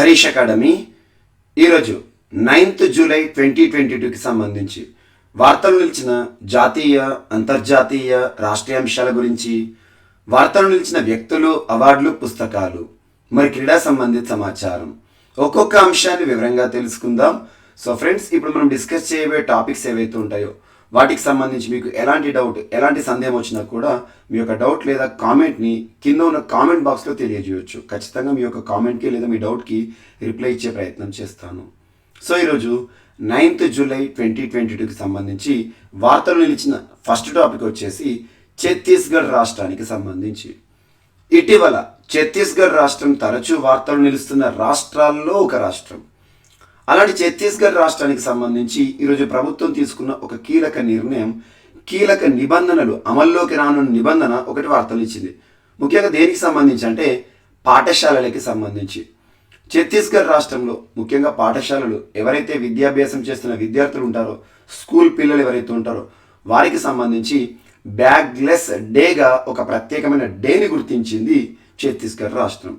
Harish academy ఈరోజు 9th July 2022కి సంబంధించి వార్తలు నిలిచిన జాతీయ అంతర్జాతీయ రాష్ట్రీయ అంశాల గురించి, వార్తలు నిలిచిన వ్యక్తులు, అవార్డులు, పుస్తకాలు, మరి క్రీడా సంబంధిత సమాచారం, ఒక్కొక్క అంశాన్ని వివరంగా తెలుసుకుందాం. సో ఫ్రెండ్స్, ఇప్పుడు మనం డిస్కస్ చేయబోయే టాపిక్స్ ఏవైతే ఉంటాయో వాటికి సంబంధించి మీకు ఎలాంటి డౌట్, ఎలాంటి సందేహం వచ్చినా కూడా మీ యొక్క డౌట్ లేదా కామెంట్ని కింద ఉన్న కామెంట్ బాక్స్లో తెలియజేయవచ్చు. ఖచ్చితంగా మీ యొక్క కామెంట్కి లేదా మీ డౌట్కి రిప్లై ఇచ్చే ప్రయత్నం చేస్తాను. సో ఈరోజు 9th జూలై 2022కి సంబంధించి వార్తలు నిలిచిన ఫస్ట్ టాపిక్ వచ్చేసి ఛత్తీస్గఢ్ రాష్ట్రానికి సంబంధించి. ఇటీవల ఛత్తీస్గఢ్ రాష్ట్రం తరచూ వార్తలు నిలుస్తున్న రాష్ట్రాల్లో ఒక రాష్ట్రం. అలాంటి ఛత్తీస్గఢ్ రాష్ట్రానికి సంబంధించి ఈరోజు ప్రభుత్వం తీసుకున్న ఒక కీలక నిర్ణయం, కీలక నిబంధనలు, అమల్లోకి రానున్న నిబంధన ఒకటి వార్తలు ఇచ్చింది. ముఖ్యంగా దేనికి సంబంధించి అంటే పాఠశాలలకి సంబంధించి. ఛత్తీస్గఢ్ రాష్ట్రంలో ముఖ్యంగా పాఠశాలలు ఎవరైతే విద్యాభ్యాసం చేస్తున్న విద్యార్థులు ఉంటారో, స్కూల్ పిల్లలు ఎవరైతే ఉంటారో వారికి సంబంధించి బ్యాగ్లెస్ డేగా ఒక ప్రత్యేకమైన డేని గుర్తించింది ఛత్తీస్గఢ్ రాష్ట్రం.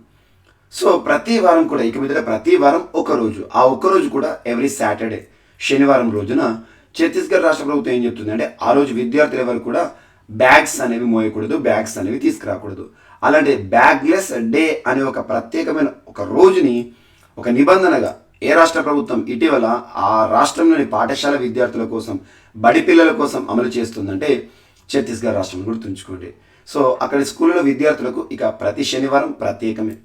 సో ప్రతి వారం కూడా ఇక మీద ప్రతి వారం ఒకరోజు, ఆ ఒక్కరోజు కూడా ఎవ్రీ సాటర్డే, శనివారం రోజున ఛత్తీస్గఢ్ రాష్ట్ర ప్రభుత్వం ఏం చెప్తుంది అంటే ఆ రోజు విద్యార్థులు ఎవరు కూడా బ్యాగ్స్ అనేవి మోయకూడదు, బ్యాగ్స్ అనేవి తీసుకురాకూడదు. అలాంటి బ్యాగ్లెస్ డే అనే ఒక ప్రత్యేకమైన ఒక రోజుని ఒక నిబంధనగా ఏ రాష్ట్ర ప్రభుత్వం ఇటీవల ఆ రాష్ట్రంలోని పాఠశాల విద్యార్థుల కోసం, బడి పిల్లల కోసం అమలు చేస్తుందంటే ఛత్తీస్గఢ్ రాష్ట్రం గుర్తుంచుకోండి. సో అక్కడి స్కూళ్ళలో విద్యార్థులకు ఇక ప్రతి శనివారం ప్రత్యేకమే.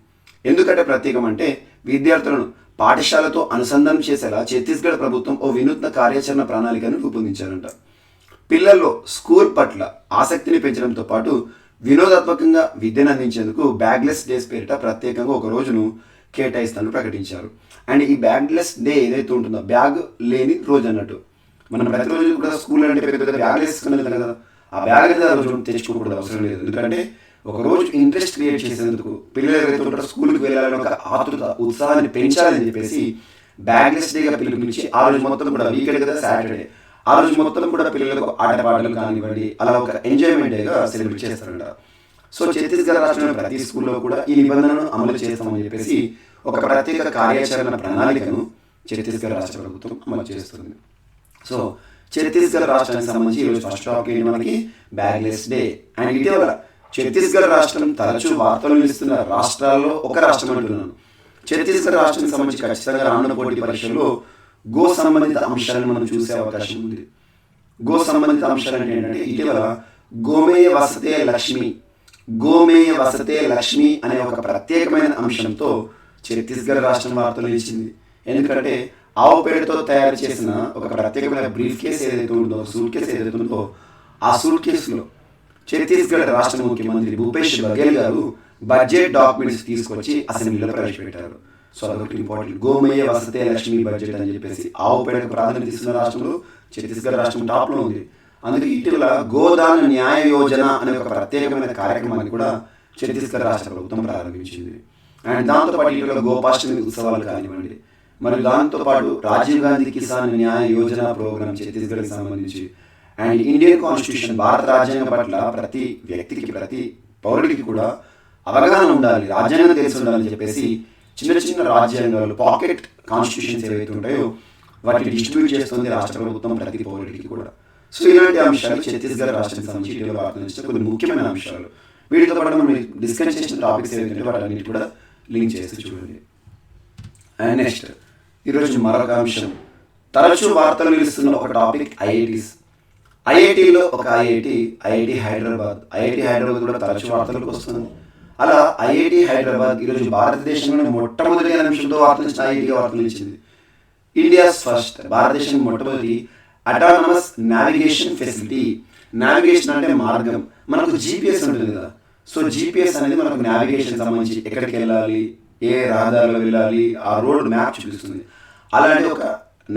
ఎందుకంటే ప్రత్యేకం అంటే విద్యార్థులను పాఠశాలతో అనుసంధానం చేసేలా ఛత్తీస్గఢ్ ప్రభుత్వం ఓ వినూత్న కార్యాచరణ ప్రణాళికను రూపొందించారంట. పిల్లల్లో స్కూల్ పట్ల ఆసక్తిని పెంచడంతో పాటు వినోదాత్మకంగా విద్యను అందించేందుకు బ్యాగ్లెస్ డేస్ పేరిట ప్రత్యేకంగా ఒక రోజును కేటాయిస్తానని ప్రకటించారు. అండ్ ఈ బ్యాగ్లెస్ డే ఏదైతే ఉంటుందో, బ్యాగ్ లేని రోజు అన్నట్టు. మనం ప్రతిరోజు కూడా స్కూల్ అంటే పెద్ద బ్యాగ్ వేసుకునేది కదా, ఆ బ్యాగ్ అనేది ఆ రోజు తెచ్చుకోకూడదు, అవసరం లేదు. ఎందుకంటే ఒక రోజు ఇంట్రెస్ట్ క్రియేట్ చేసేందుకు పిల్లలు ఎవరైతే ఉంటారో స్కూల్కి వెళ్ళాలని ఒక ఆతృత, ఉత్సాహాన్ని పెంచాలని చెప్పేసి బ్యాగ్లెస్ డేగా పిలుపునిచ్చి ఆ రోజు మొత్తం కూడా, వీకెండ్ కదా సాటర్డే, ఆ రోజు మొత్తం కూడా పిల్లలకు ఆటపాటలు కానివ్వండి అలా ఒక ఎంజాయ్మెంట్ డేగా సెలబ్రేట్ చేస్తారంట. సో ఛత్తీస్గఢ్ రాష్ట్రంలో ప్రతి స్కూల్లో కూడా ఈ నిబంధనను అమలు చేస్తామని చెప్పేసి ఒక ప్రత్యేక కార్యాచరణ ప్రణాళికను ఛత్తీస్గఢ్ రాష్ట్ర ప్రభుత్వం అమలు చేస్తుంది. సో ఛత్తీస్గఢ్ రాష్ట్రానికి సంబంధించి ఈరోజు ఫస్ట్ టాపిక్ మనకి బ్యాగ్లెస్ డే. అండ్ ఇటీవల ఛత్తీస్గఢ్ రాష్ట్రం తరచూ వార్తలు నిలుస్తున్న రాష్ట్రాల్లో ఒక రాష్ట్రం అంటున్నాను. ఛత్తీస్గఢ్ రాష్ట్రానికి సంబంధించి ఖచ్చితంగా రానున్న పోటీ పరీక్షల్లో గో సంబంధిత అంశాలను మనం చూసే అవకాశం ఉంది. గో సంబంధిత అంశాలు ఏంటంటే ఇటీవల గోమేయ వసతే లక్ష్మి, గోమేయ వసతే లక్ష్మి అనే ఒక ప్రత్యేకమైన అంశంతో ఛత్తీస్గఢ్ రాష్ట్రం వార్తలు నిలిచింది. ఎందుకంటే ఆవు పేడతో తయారు చేసిన ఒక ప్రత్యేకమైన బ్రీఫ్ కేస్ ఏదైతే ఉందో, సూట్ కేసు ఏదైతే ఉందో, ఆ సూట్ కేసులో ఛత్తీస్గఢ్ రాష్ట్ర ముఖ్యమంత్రి భూపేష్ బఘేల్ గారు బడ్జెట్ డాక్యుమెంట్స్ తీసుకొచ్చి అసెంబ్లీలో ప్రవేశపెట్టారు. సో అదొకటి ఇంపార్టెంట్. గోమేయ వసతే లక్ష్మి బడ్జెట్ అని చెప్పేసి ఆవు పేడకు ప్రాధాన్యత ఇస్తున్న రాష్ట్రంలో ఛత్తీస్గఢ్ రాష్ట్రం టాప్లో ఉంది. అందుకే ఇటీవల గోదాన న్యాయ యోజన అనే ఒక ప్రత్యేకమైన కార్యక్రమాన్ని కూడా ఛత్తీస్గఢ్ రాష్ట్ర ప్రభుత్వం ప్రారంభించింది. అండ్ దాంతోపాటు ఇటీవల గోపాష్టమి ఉత్సవాలు కానివ్వండి, మరియు దాంతోపాటు రాజీవ్ గాంధీ కిసాన్ న్యాయ యోజన ప్రోగ్రామ్ ఛత్తీస్గఢ్కి సంబంధించి, అండ్ ఇండియన్ కాన్స్టిట్యూషన్, భారత రాజ్యాంగం పట్ల ప్రతి వ్యక్తికి, ప్రతి పౌరుడికి కూడా అవగాహన ఉండాలి, రాజ్యాంగం తెలిసి ఉండాలని చెప్పేసి చిన్న చిన్న రాజ్యాంగాలు, పాకెట్ కాన్స్టిట్యూషన్స్ ఏవైతే ఉంటాయో వాటిని డిస్ట్రిబ్యూట్ చేస్తుంది రాష్ట్ర ప్రభుత్వం ప్రతి పౌరుడికి కూడా. సో ఇలాంటి అంశాలు ఛత్తీస్గఢ్ రాష్ట్రానికి సంబంధించి ఇటీవల వార్తలు నిలిచిన కొన్ని ముఖ్యమైన అంశాలు. వీటితో పాటు మనం డిస్కస్ చేసిన టాపిక్స్ ఏవైతే వాటన్నిటి కూడా లింక్ చేసి చూడండి. అండ్ నెక్స్ట్ ఈరోజు మరొక అంశం, తరచూ వార్తలు నిలుస్తున్న ఒక టాపిక్ ఐఐటీస్. ఐఐటీలో ఒక ఐఐటి హైదరాబాద్. ఐఐటి హైదరాబాద్ కూడా తరచూ వార్తలకు వస్తుంది. అలా ఐఐటి హైదరాబాద్ ఈరోజు భారతదేశంలోని మొట్టమొదటి అంశంతో ఐఐటి వార్తలు ఇచ్చింది. ఇండియాస్ ఫస్ట్, భారతదేశం మొట్టమొదటి అటానమస్ నావిగేషన్ ఫెసిలిటీ. నావిగేషన్ అంటే మార్గం. మనకు జీపీఎస్ ఉంటుంది కదా, సో జీపీఎస్ అనేది మనకు నావిగేషన్ సంబంధించి ఎక్కడికి వెళ్ళాలి, ఏ రహదారిలో వెళ్ళాలి, ఆ రోడ్ మ్యాప్ చూపిస్తుంది. అలాంటి ఒక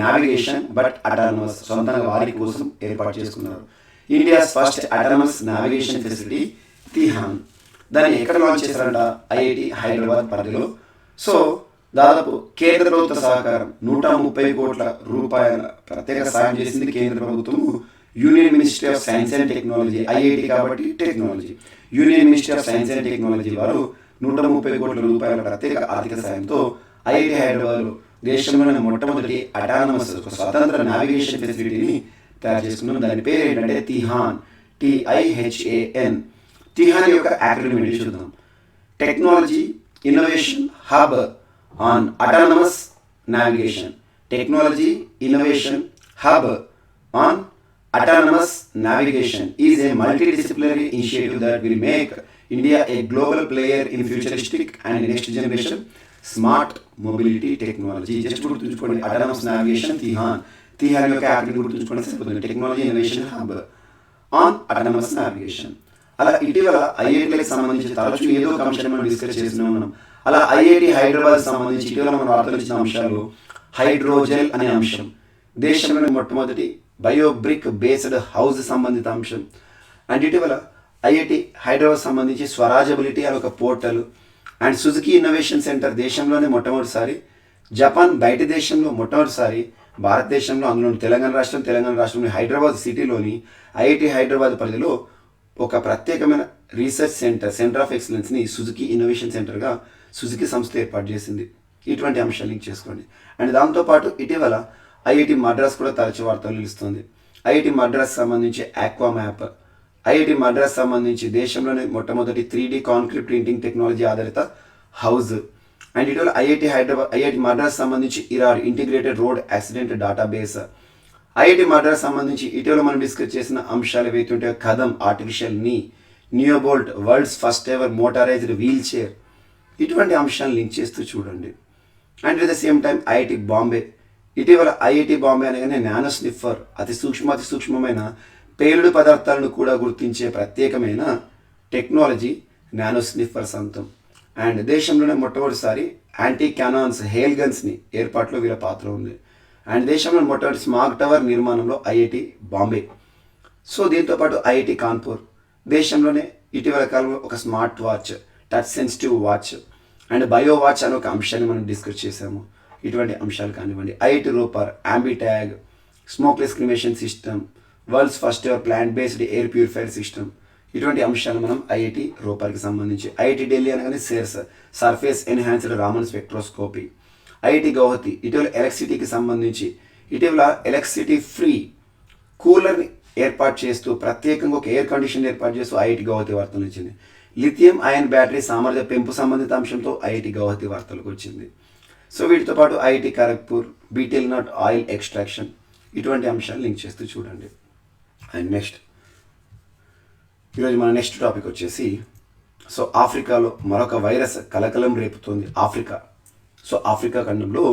నావిగేషన్ బట్ అటానమస్, సొంతంగా వారి కోసం ఏర్పాటు చేసుకున్నారు. India's first autonomous navigation facility TiHAN. దాన్ని ఎక్కడ లాంచ్ చేశారంట? ఐఐటి హైదరాబాద్ పరిధిలో. సో దాదాపు కేంద్ర ప్రభుత్వ సహకారం 130 కోట్ల రూపాయల ప్రత్యేక సాయం చేసింది కేంద్ర ప్రభుత్వం. Union Ministry of Science and Technology, IIT కాబట్టి technology, Union Ministry of Science and Technology వారు 130 కోట్ల రూపాయల ప్రత్యేక ఆర్థిక సాయంతో ఐఐటి హైదరాబాద్ దేశంలోని మొట్టమొదటి అటానమస్ స్వతంత్ర నావిగేషన్ ఫెసిలిటీని తయారు చేసుకున్నాం. దాని పేరు ఏంటంటే తిహాన్, TIHAN. తిహాన్ యొక్క యాక్రోనిమ్ ఏంటి చూద్దాం. Technology innovation hub on autonomous navigation. Technology innovation hub on autonomous navigation is a multidisciplinary initiative that will make India a global player in futuristic and next generation smart mobility technology. Just గుర్తుంచుకోండి, autonomous navigation TiHAN యొక్క acronym గుర్తుంచుకోండి సరిపోతుంది. Technology innovation hub on autonomous navigation. అలా ఇటీవల ఐఐటీలకు సంబంధించి తరచూ ఏదో ఒక అంశాన్ని మనం డిస్కస్ చేస్తూనే ఉన్నాం. అలా ఐఐటి హైదరాబాద్ సంబంధించి ఇటీవల మనం వార్తలు ఇచ్చిన అంశాలు హైడ్రోజెల్ అనే అంశం, దేశంలోని మొట్టమొదటి బయోబ్రిక్ బేస్డ్ హౌస్ సంబంధిత అంశం. అండ్ ఇటీవల ఐఐటి హైదరాబాద్ సంబంధించి స్వరాజబిలిటీ అనే ఒక portal and Suzuki innovation centre దేశంలోనే మొట్టమొదటిసారి, జపాన్ బయట దేశంలో మొట్టమొదటిసారి, భారతదేశంలో అందులో తెలంగాణ రాష్ట్రంలోని హైదరాబాద్ సిటీలోని ఐఐటి హైదరాబాద్ పరిధిలో ఒక ప్రత్యేకమైన రీసెర్చ్ సెంటర్ ఆఫ్ ఎక్సలెన్స్ని సుజుకి ఇన్నోవేషన్ సెంటర్గా సుజుకి సంస్థ ఏర్పాటు చేసింది. ఇటువంటి అంశాలు లింక్ చేసుకోండి. అండ్ దాంతోపాటు ఇటీవల ఐఐటి మద్రాస్ కూడా తరచు వార్తలు నిలుస్తుంది. ఐఐటి మద్రాస్ సంబంధించి ఆక్వా మ్యాప్, ఐఐటి మద్రాస్ సంబంధించి దేశంలోనే మొట్టమొదటి 3D కాంక్రీట్ ప్రింటింగ్ టెక్నాలజీ ఆధారిత హౌస్. అండ్ ఇటీవల ఐఐటి మద్రాస్ సంబంధించి iRAD integrated road accident database. IIT Madras సంబంధించి ఇటీవల మనం డిస్కస్ చేసిన అంశాలు ఏవైతుంటే Kadam artificial knee, NeoBolt world's first ever motorised wheelchair, ఇటువంటి అంశాలను లింక్ చేస్తూ చూడండి. And at the same time IIT Bombay, ఇటీవల ఐఐటి బాంబే అనగానే నానో స్నిఫర్, అతి సూక్ష్మమైన పేలుడు పదార్థాలను కూడా గుర్తించే ప్రత్యేకమైన టెక్నాలజీ నానో స్నిఫర్ సొంతం. అండ్ దేశంలోనే మొట్టమొదటిసారి యాంటీ క్యానాన్స్ హెయిల్ గన్స్ని ఏర్పాటులో వీళ్ళ పాత్ర ఉంది. అండ్ దేశంలో మొట్టమొదటి స్మార్ట్ టవర్ నిర్మాణంలో ఐఐటి బాంబే. సో దీంతోపాటు ఐఐటి కాన్పూర్ దేశంలోనే ఇటీవల కాలంలో ఒక smart watch, touch sensitive watch and bio watch అనే ఒక అంశాన్ని మనం డిస్కస్ చేసాము. ఇటువంటి అంశాలు కానివ్వండి. IIT Ropar, AmbiTag, smokeless cremation system, world's first ever plant based air purifier system, ఇటువంటి అంశాలు మనం ఐఐటి రూపర్కి సంబంధించి. ఐఐటి ఢిల్లీ అనగానే SERS, surface enhanced Raman spectroscopy. IIT Guwahati ఇటీవల ఎలక్ట్రిసిటీకి సంబంధించి ఇటీవల ఎలక్ట్రిసిటీ ఫ్రీ కూలర్ని ఏర్పాటు చేస్తూ ప్రత్యేకంగా ఒక ఎయిర్ కండిషన్ ఏర్పాటు చేస్తూ ఐఐటి గౌహతి వార్తలు వచ్చింది. లిథియం అయన్ బ్యాటరీ సామర్థ్య పెంపు సంబంధిత అంశంతో ఐఐటి గౌహతి వార్తలకు వచ్చింది. సో వీటితో పాటు IIT Kharagpur, betel nut oil extraction, ఇటువంటి అంశాలు లింక్ చేస్తూ చూడండి. అండ్ నెక్స్ట్ ఈరోజు మన నెక్స్ట్ టాపిక్ వచ్చేసి సో ఆఫ్రికాలో మరొక వైరస్ కలకలం రేపుతోంది. సో ఆఫ్రికా ఖండంలో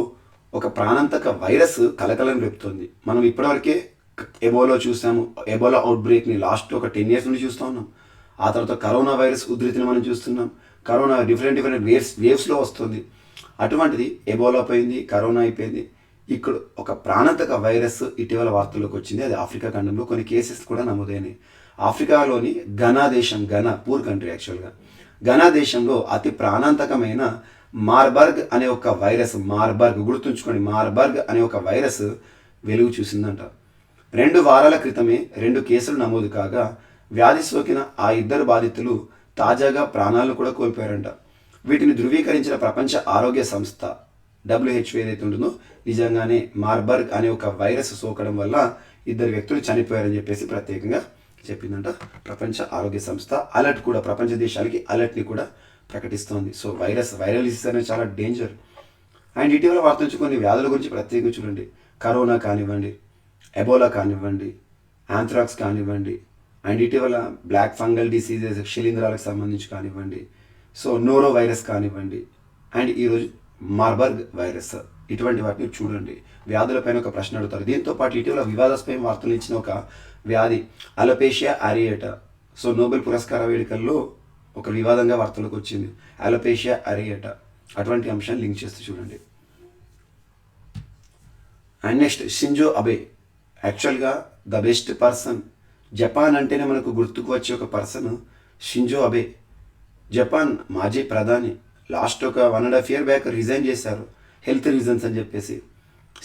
ఒక ప్రాణాంతక వైరస్ కలకలం రేపుతోంది. మనం ఇప్పటివరకే ఎబోలా చూసాము. ఎబోలా అవుట్బ్రేక్ని లాస్ట్ ఒక 10 years నుండి చూస్తూ ఉన్నాం. ఆ తర్వాత కరోనా వైరస్ ఉధృతిని మనం చూస్తున్నాం. కరోనా డిఫరెంట్ వేవ్స్లో వస్తుంది. అటువంటిది ఎబోలా పోయింది, కరోనా అయిపోయింది. ఇక్కడ ఒక ప్రాణాంతక వైరస్ ఇటీవల వార్తల్లోకి వచ్చింది. అది ఆఫ్రికా ఖండంలో కొన్ని కేసెస్ కూడా నమోదైనాయి. ఆఫ్రికాలోని ఘనా దేశం, పూర్ కంట్రీ యాక్చువల్గా, ఘనా దేశంలో అతి ప్రాణాంతకమైన మార్బర్గ్ అనే ఒక వైరస్, గుర్తుంచుకోండి, మార్బర్గ్ అనే ఒక వైరస్ వెలుగు చూసిందంట. 2 వారాల క్రితమే 2 కేసులు నమోదు కాగా వ్యాధి సోకిన ఆ 2 బాధితులు తాజాగా ప్రాణాలను కూడా కోల్పోయారంట. వీటిని ధృవీకరించిన ప్రపంచ ఆరోగ్య సంస్థ WHO ఏదైతే ఉంటుందో నిజంగానే మార్బర్గ్ అనే ఒక వైరస్ సోకడం వల్ల 2 వ్యక్తులు చనిపోయారని చెప్పేసి ప్రత్యేకంగా చెప్పిందంట ప్రపంచ ఆరోగ్య సంస్థ. అలర్ట్ కూడా ప్రపంచ దేశాలకి అలర్ట్ని కూడా ప్రకటిస్తోంది. సో వైరల్ డిసీజ్ అనేది చాలా డేంజర్. అండ్ ఇటీవల వార్త నుంచి కొన్ని వ్యాధుల గురించి ప్రత్యేకంగా చూడండి. కరోనా కానివ్వండి, ఎబోలా కానివ్వండి, యాంథ్రాక్స్ కానివ్వండి, అండ్ ఇటీవల బ్లాక్ ఫంగల్ డిసీజెస్ శిలీంధ్రాలకు సంబంధించి కానివ్వండి, సో నోరో వైరస్ కానివ్వండి, అండ్ ఈరోజు మార్బర్గ్ వైరస్, ఇటువంటి వాటిని చూడండి. వ్యాధులపైన ఒక ప్రశ్న అడుగుతారు. దీంతో పాటు ఇటీవల వివాదాస్పద వార్తలు ఇచ్చిన ఒక వ్యాధి అలోపేషియా అరియేటా. సో నోబెల్ పురస్కార వేడుకల్లో ఒక వివాదంగా వార్తలకు వచ్చింది అలోపేషియా అరియేటా. అటువంటి అంశాన్ని లింక్ చేస్తూ చూడండి. అండ్ నెక్స్ట్ షింజో అబే, యాక్చువల్గా ద బెస్ట్ పర్సన్. జపాన్ అంటేనే మనకు గుర్తుకు వచ్చే ఒక పర్సన్ షింజో అబే. జపాన్ మాజీ ప్రధాని. లాస్ట్ ఒక 1.5 year బ్యాక్ రిజైన్ చేశారు, హెల్త్ రీజన్స్ అని చెప్పేసి.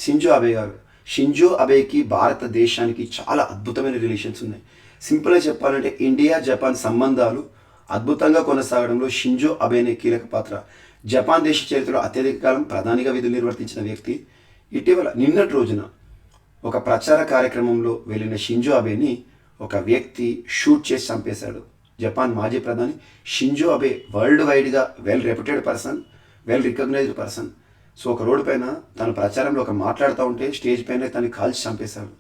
షింజో అబే గారు, షింజో అబేకి భారతదేశానికి చాలా అద్భుతమైన రిలేషన్స్ ఉన్నాయి. సింపుల్గా చెప్పాలంటే ఇండియా జపాన్ సంబంధాలు అద్భుతంగా కొనసాగడంలో షింజో అబేనే కీలక పాత్ర. జపాన్ దేశ చరిత్రలో అత్యధిక కాలం ప్రధానిగా విధులు నిర్వర్తించిన వ్యక్తి. ఇటీవల నిన్నటి రోజున ఒక ప్రచార కార్యక్రమంలో వెళ్ళిన షింజో అబేని ఒక వ్యక్తి షూట్ చేసి చంపేశాడు. జపాన్ మాజీ ప్రధాని షింజో అబే వరల్డ్ వైడ్గా well reputed person, well recognised person. So ఒక రోడ్డు పైన తన ప్రచారంలో ఒక మాట్లాడుతూ ఉంటే స్టేజ్ పైన తను కాల్చి చంపేశాడు.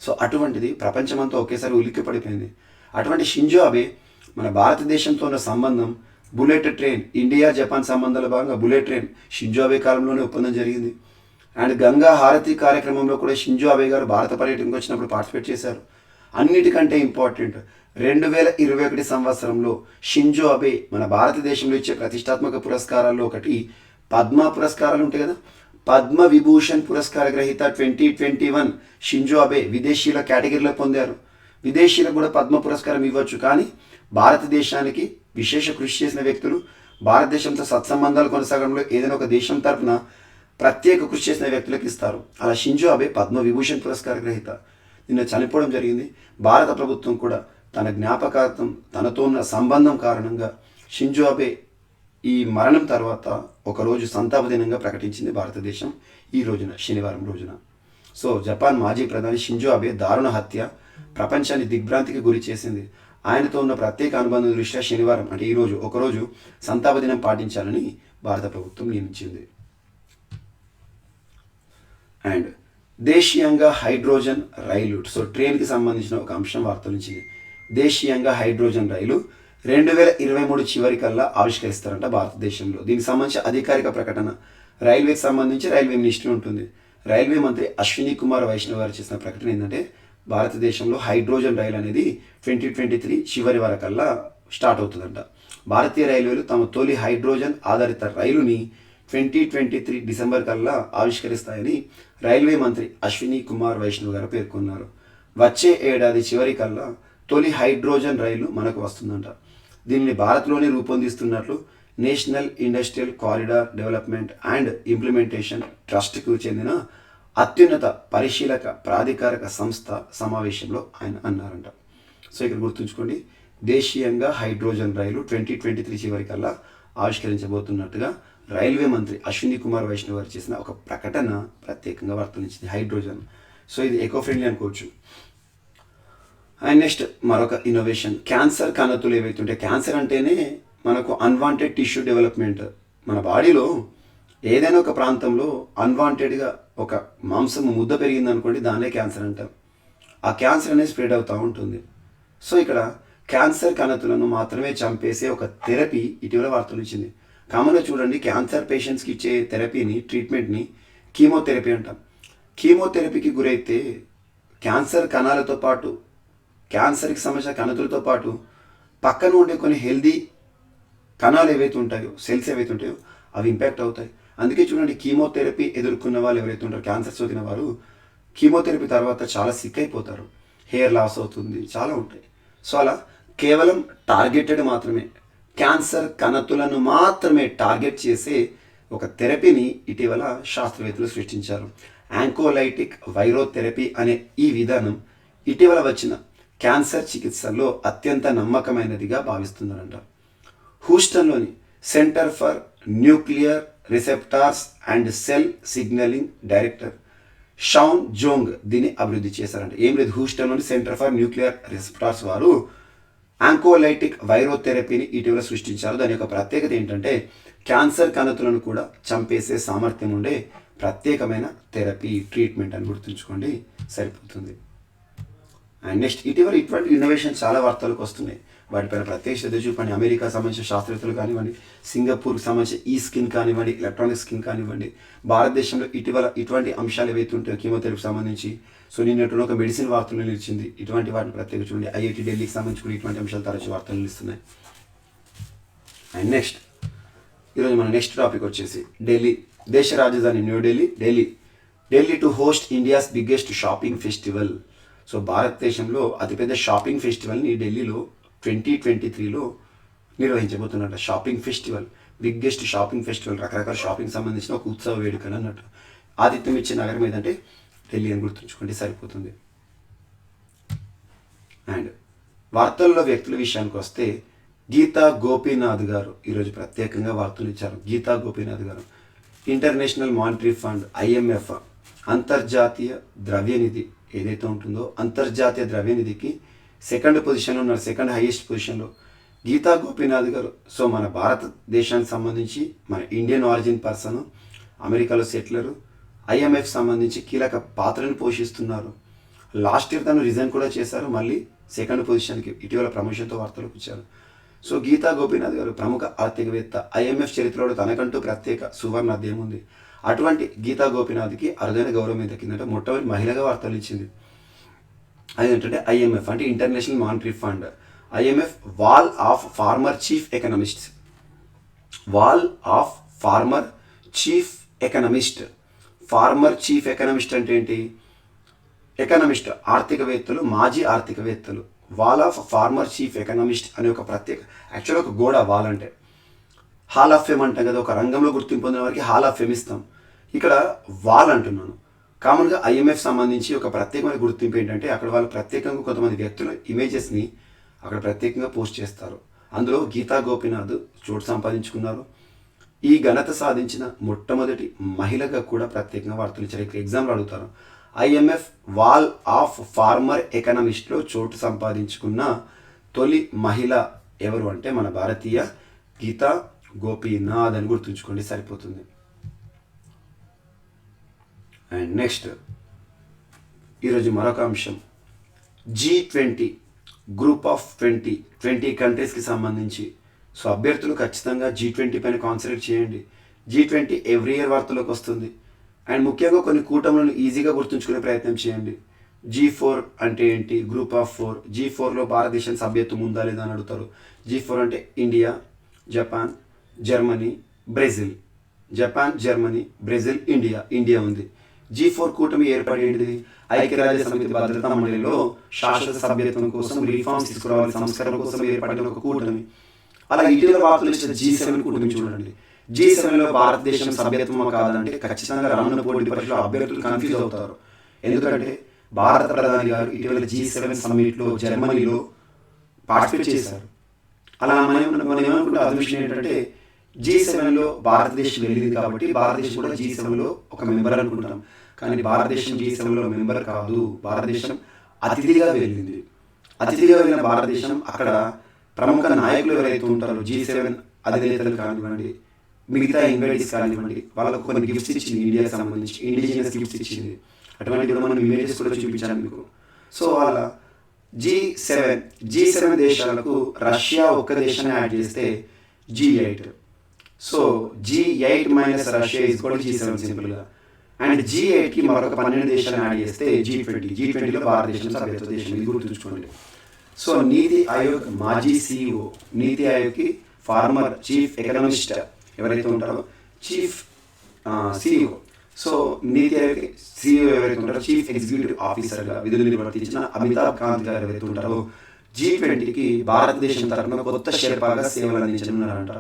సో అటువంటిది ప్రపంచమంతా ఒకేసారి ఉలిక్కి పడిపోయింది. అటువంటి షింజో అబే మన భారతదేశంతో ఉన్న సంబంధం బుల్లెట్ ట్రైన్, ఇండియా జపాన్ సంబంధాల భాగంగా బుల్లెట్ ట్రైన్ షింజో అబే కాలంలోనే ఒప్పందం జరిగింది. అండ్ గంగా హారతి కార్యక్రమంలో కూడా షింజో అబే గారు భారత పర్యటనకు వచ్చినప్పుడు పార్టిసిపేట్ చేశారు. అన్నిటికంటే ఇంపార్టెంట్ 2021 సంవత్సరంలో షింజో అబే మన భారతదేశంలో ఇచ్చే ప్రతిష్టాత్మక పురస్కారాల్లో ఒకటి పద్మ పురస్కారాలు ఉంటాయి కదా, పద్మ విభూషణ్ పురస్కార గ్రహీత 2021 షింజో అబే విదేశీయుల కేటగిరీలో పొందారు. విదేశీయులకు కూడా పద్మ పురస్కారం ఇవ్వచ్చు, కానీ భారతదేశానికి విశేష కృషి చేసిన వ్యక్తులు, భారతదేశంతో సత్సంబంధాలు కొనసాగడంలో ఏదైనా ఒక దేశం తరఫున ప్రత్యేక కృషి చేసిన వ్యక్తులకు ఇస్తారు. అలా షింజో అబే పద్మ విభూషణ్ పురస్కార గ్రహీత. నిన్న చనిపోవడం జరిగింది. భారత ప్రభుత్వం కూడా తన జ్ఞాపకార్థం, తనతో ఉన్న సంబంధం కారణంగా షింజో అబే ఈ మరణం తర్వాత ఒకరోజు సంతాప దినంగా ప్రకటించింది భారతదేశం ఈ రోజున, శనివారం రోజున. సో జపాన్ మాజీ ప్రధాని షింజో అబే దారుణ హత్య ప్రపంచాన్ని దిగ్భ్రాంతికి గురి చేసింది. ఆయనతో ఉన్న ప్రత్యేక అనుబంధం దృష్ట్యా శనివారం అంటే ఈరోజు ఒకరోజు సంతాప దినం పాటించాలని భారత ప్రభుత్వం నియమించింది. అండ్ దేశీయంగా హైడ్రోజన్ రైలు, సో ట్రైన్కి సంబంధించిన ఒక అంశం వార్తలు వచ్చింది. దేశీయంగా హైడ్రోజన్ రైలు 2023 చివరికల్లా ఆవిష్కరిస్తారంట భారతదేశంలో. దీనికి సంబంధించి అధికారిక ప్రకటన రైల్వేకి సంబంధించి రైల్వే మినిస్ట్రీ ఉంటుంది. రైల్వే మంత్రి అశ్విని కుమార్ వైష్ణవ్ గారు చేసిన ప్రకటన ఏంటంటే భారతదేశంలో హైడ్రోజన్ రైలు అనేది 2023 చివరి వరకల్లా స్టార్ట్ అవుతుందంట. భారతీయ రైల్వేలు తమ తొలి హైడ్రోజన్ ఆధారిత రైలుని 2023 డిసెంబర్ కల్లా ఆవిష్కరిస్తాయని రైల్వే మంత్రి అశ్విని కుమార్ వైష్ణవ్ గారు పేర్కొన్నారు. వచ్చే ఏడాది చివరి కల్లా తొలి హైడ్రోజన్ రైలు మనకు వస్తుందంట. దీనిని భారత్లోనే రూపొందిస్తున్నట్లు National Industrial Corridor Development and Implementation ట్రస్ట్కు చెందిన అత్యున్నత పరిశీలక ప్రాధికారక సంస్థ సమావేశంలో ఆయన అన్నారంట. సో ఇక్కడ గుర్తుంచుకోండి, దేశీయంగా హైడ్రోజన్ రైలు 2023 చివరికల్లా ఆవిష్కరించబోతున్నట్టుగా రైల్వే మంత్రి అశ్విని కుమార్ వైష్ణవ్ గారు చేసిన ఒక ప్రకటన ప్రత్యేకంగా వార్తలించింది. హైడ్రోజన్, సో ఇది ఎకో ఫ్రెండ్లీ అనుకోవచ్చు. అండ్ నెక్స్ట్ మరొక ఇన్నోవేషన్, క్యాన్సర్ కణతులు ఏవైతే ఉంటాయి, క్యాన్సర్ అంటేనే మనకు అన్వాంటెడ్ టిష్యూ డెవలప్మెంట్. మన బాడీలో ఏదైనా ఒక ప్రాంతంలో అన్వాంటెడ్గా ఒక మాంసం ముద్ద పెరిగింది అనుకోండి, దాన్నే క్యాన్సర్ అంటాం. ఆ క్యాన్సర్ అనేది స్ప్రెడ్ అవుతూ ఉంటుంది. సో ఇక్కడ క్యాన్సర్ కణతులను మాత్రమే చంపేసే ఒక థెరపీ ఇటీవల వార్తలు ఇచ్చింది. కామన్గా చూడండి, క్యాన్సర్ పేషెంట్స్కి ఇచ్చే థెరపీని, ట్రీట్మెంట్ని కీమోథెరపీ అంటాం. కీమోథెరపీకి గురైతే క్యాన్సర్ కణాలతో పాటు, క్యాన్సర్కి సంబంధించిన కణతులతో పాటు పక్కన ఉండే కొన్ని హెల్దీ కణాలు ఏవైతే ఉంటాయో, సెల్స్ ఏవైతే ఉంటాయో అవి ఇంపాక్ట్ అవుతాయి. అందుకే చూడండి, కీమోథెరపీ ఎదుర్కొన్న వాళ్ళు ఎవరైతే ఉంటారో, క్యాన్సర్ సోకిన వారు కీమోథెరపీ తర్వాత చాలా సిక్ అయిపోతారు, హెయిర్ లాస్ అవుతుంది, చాలా ఉంటాయి. సో అలా కేవలం టార్గెటెడ్ మాత్రమే, క్యాన్సర్ కణతులను మాత్రమే టార్గెట్ చేసే ఒక థెరపీని ఇటీవల శాస్త్రవేత్తలు సృష్టించారు. యాంకోలైటిక్ వైరోథెరపీ అనే ఈ విధానం ఇటీవల వచ్చిన క్యాన్సర్ చికిత్సల్లో అత్యంత నమ్మకమైనదిగా భావిస్తున్నారంట. హూస్టన్లోని Centre for Nuclear Receptors and Cell Signalling director Shaun Zhong దీన్ని అభివృద్ధి చేశారంట. ఏం లేదు, హూస్టన్లోని సెంటర్ ఫర్ న్యూక్లియర్ రిసెప్టార్స్ వారు యాంకోలైటిక్ వైరోథెరపీని ఇటీవల సృష్టించారు. దాని యొక్క ప్రత్యేకత ఏంటంటే క్యాన్సర్ కణతులను కూడా చంపేసే సామర్థ్యం ఉండే ప్రత్యేకమైన థెరపీ, ట్రీట్మెంట్ అని గుర్తుంచుకోండి, సరిపోతుంది. అండ్ నెక్స్ట్ ఇటీవల ఇటువంటి ఇన్నోవేషన్ చాలా వార్తలకు వస్తున్నాయి. వాటిపైన ప్రత్యేక శ్రద్ధ చూపండి. అమెరికా సంబంధించిన శాస్త్రవేత్తలు కానివ్వండి, సింగపూర్కి సంబంధించిన ఈ స్కిన్ కానివ్వండి, ఎలక్ట్రానిక్ స్కిన్ కానివ్వండి, భారతదేశంలో ఇటీవల ఇటువంటి అంశాలు ఏవైతే ఉంటాయో కీమోథెరపీకి సంబంధించి, సో నిన్నట్టు ఒక మెడిసిన్ వార్తలు నిలిచింది. ఇటువంటి వాటిని ప్రత్యేక చూడండి. ఐఐటి ఢిల్లీకి సంబంధించి కూడా ఇటువంటి అంశాలు తరచు వార్తలు నిలుస్తున్నాయి. అండ్ నెక్స్ట్ ఈరోజు మన నెక్స్ట్ టాపిక్ వచ్చేసి ఢిల్లీ. దేశ రాజధాని Delhi to host India's biggest shopping festival. So భారతదేశంలో అతిపెద్ద షాపింగ్ ఫెస్టివల్ని ఢిల్లీలో 2023లో నిర్వహించబోతున్నట్ట. Shopping festival, biggest shopping festival, రకరకాల షాపింగ్ సంబంధించిన ఒక ఉత్సవ వేడుకలు అన్నట్టు. ఆతిథ్యం ఇచ్చే నగరం ఏదంటే ఢిల్లీ అని గుర్తుంచుకోండి, సరిపోతుంది. అండ్ వార్తల్లో వ్యక్తుల విషయానికి వస్తే గీతా గోపీనాథ్ గారు ఈరోజు ప్రత్యేకంగా వార్తలు ఇచ్చారు. గీతా గోపీనాథ్ గారు ఇంటర్నేషనల్ మానిటరీ ఫండ్ ఐఎంఎఫ్ అంతర్జాతీయ ద్రవ్యనిధి ఏదైతే ఉంటుందో అంతర్జాతీయ ద్రవ్యనిధికి సెకండ్ పొజిషన్లో ఉన్నారు, సెకండ్ హైయెస్ట్ పొజిషన్లో గీతా గోపీనాథ్ గారు. సో మన భారతదేశానికి సంబంధించి మన ఇండియన్ ఆరిజిన్ పర్సన్, అమెరికాలో సెటిలరు, ఐఎంఎఫ్ సంబంధించి కీలక పాత్రను పోషిస్తున్నారు. లాస్ట్ ఇయర్ తను రిజైన్ కూడా చేశారు, మళ్ళీ సెకండ్ పొజిషన్కి ఇటీవల ప్రమోషన్తో వార్తలకు వచ్చారు. సో గీతా గోపీనాథ్ గారు ప్రముఖ ఆర్థికవేత్త. ఐఎంఎఫ్ చరిత్రలో తనకంటూ ప్రత్యేక సువర్ణ అధ్యాయం ఉంది. అటువంటి గీతా గోపీనాథ్కి అరుదైన గౌరవం దక్కిందంటే మొట్టమొదటి మహిళగా వార్తలు ఇచ్చింది. అదేంటంటే ఐఎంఎఫ్ అంటే international monetary fund. IMF wall of former chief economist. Wall of former chief economist. Former chief economist అంటే ఏంటి? ఎకనమిస్ట్ ఆర్థికవేత్తలు, మాజీ ఆర్థికవేత్తలు. Wall of former chief economist అనే ఒక ప్రత్యేక, యాక్చువల్గా ఒక గోడ వాల్ అంటే హాల్ ఆఫ్ ఫేమ్ అంటాం కదా, ఒక రంగంలో గుర్తింపు పొందిన వారికి హాల్ ఆఫ్ ఫేమ్ ఇస్తాం. ఇక్కడ వాల్ అంటున్నాను. కామన్గా ఐఎంఎఫ్ సంబంధించి ఒక ప్రత్యేకమైన గుర్తింపు ఏంటంటే అక్కడ వాళ్ళు ప్రత్యేకంగా కొంతమంది వ్యక్తుల ఇమేజెస్ని అక్కడ ప్రత్యేకంగా పోస్ట్ చేస్తారు. అందులో గీతా గోపీనాథ్ చోటు సంపాదించుకున్నారు. ఈ ఘనత సాధించిన మొట్టమొదటి మహిళగా కూడా ప్రత్యేకంగా వార్తలు ఇచ్చారు. ఇక్కడ ఎగ్జామ్లు అడుగుతారు. ఐఎంఎఫ్ వాల్ ఆఫ్ ఫార్మర్ ఎకనమిస్ట్లో చోటు సంపాదించుకున్న తొలి మహిళ ఎవరు అంటే మన భారతీయ గీతా గోపీనాథ్ అని గుర్తుంచుకోండి, సరిపోతుంది. అండ్ నెక్స్ట్ ఈరోజు మరొక అంశం, G20 గ్రూప్ ఆఫ్ 20 కంట్రీస్కి సంబంధించి. సో అభ్యర్థులు ఖచ్చితంగా G20 పైన కాన్సన్ట్రేట్ చేయండి. G20 ఎవ్రీ ఇయర్ వార్తలోకి వస్తుంది. అండ్ ముఖ్యంగా కొన్ని కూటములను ఈజీగా గుర్తుంచుకునే ప్రయత్నం చేయండి. G4 అంటే ఏంటి? Group of 4. G4లో భారతదేశం సభ్యత్వం ఉందా లేదా అని అడుగుతారు. G4 అంటే India, Japan, Germany, Brazil. Japan, Germany, Brazil, India ఉంది. G4 కూటమి ఏర్పడేది ఐక్యరాజ్య సమితి భద్రతా మండలిలో శాశ్వత సభ్యత్వం కోసం, రిఫార్మ్స్ తీసుకురావాలి, సంస్కరణ కోసం ఏర్పడిన ఒక కూటమి. అలా ఇటీవల వార్తలు ఇచ్చిన G7 కూటమి చూడండి. G7లో భారతదేశం సభ్యత్వం కాదంటే ఖచ్చితంగా రానున్న పోటీ పరీక్షలో అభ్యర్థులు కన్ఫ్యూజ్ అవుతారు. ఎందుకంటే భారత ప్రధాని గారు ఇటీవల G7 సమ్మిట్లో జర్మనీలో పార్టిసిపేట్ చేశారు. అలా మనం ఏమనుకుంటే అదృష్టం ఏంటంటే G7లో భారతదేశం వెళ్ళింది కాబట్టి భారతదేశం కూడా G7లో ఒక మెంబర్ అనుకుంటాం. కానీ భారతదేశం G7లో మెంబర్ కాదు, భారతదేశం అతిథిగా వెళ్ళింది. అతిథిగా వెళ్ళిన భారతదేశం అక్కడ ప్రముఖ నాయకులు ఎవరైతే ఉంటారో G7 అధినేతలు కానివ్వండి, మిగతా ఇన్వైటీస్ కానివ్వండి, వాళ్ళకు కొన్ని గిఫ్ట్స్ ఇచ్చింది. ఇండియాకి సంబంధించి ఇండిజినియస్ గిఫ్ట్స్ ఇచ్చింది. అటువంటి కూడా మనం ఇమేజెస్ కూడా చూపించాను మీకు. సో వాళ్ళ G7 దేశాలకు రష్యా ఒక్క దేశాన్ని యాడ్ చేస్తే G8. So G8 minus Russia is కూడా G7 సింపుల్గా. అండ్ G8కి మరొక 12 దేశాలను యాడ్ చేస్తే G20. G20లో భారతదేశం సభ్యత్వ దేశం, ఇది గుర్తుంచుకోండి. సో నీతి ఆయోగ్ మాజీ CEO, నీతి ఆయోగ్కి ఫార్మర్ చీఫ్ ఎకనమిస్ట్ ఎవరైతే ఉంటారో చీఫ్ CEO. సో నీతి ఆయోగ్ CEO ఎవరైతే ఉంటారో చీఫ్ ఎగ్జిక్యూటివ్ ఆఫీసర్గా విధులు నిర్వర్తించిన అమితాబ్ కాంత్ గారు ఎవరైతే ఉంటారో G20కి భారతదేశం తరఫున కొత్త షెర్పాగా సేవలు అందించనున్నారంట.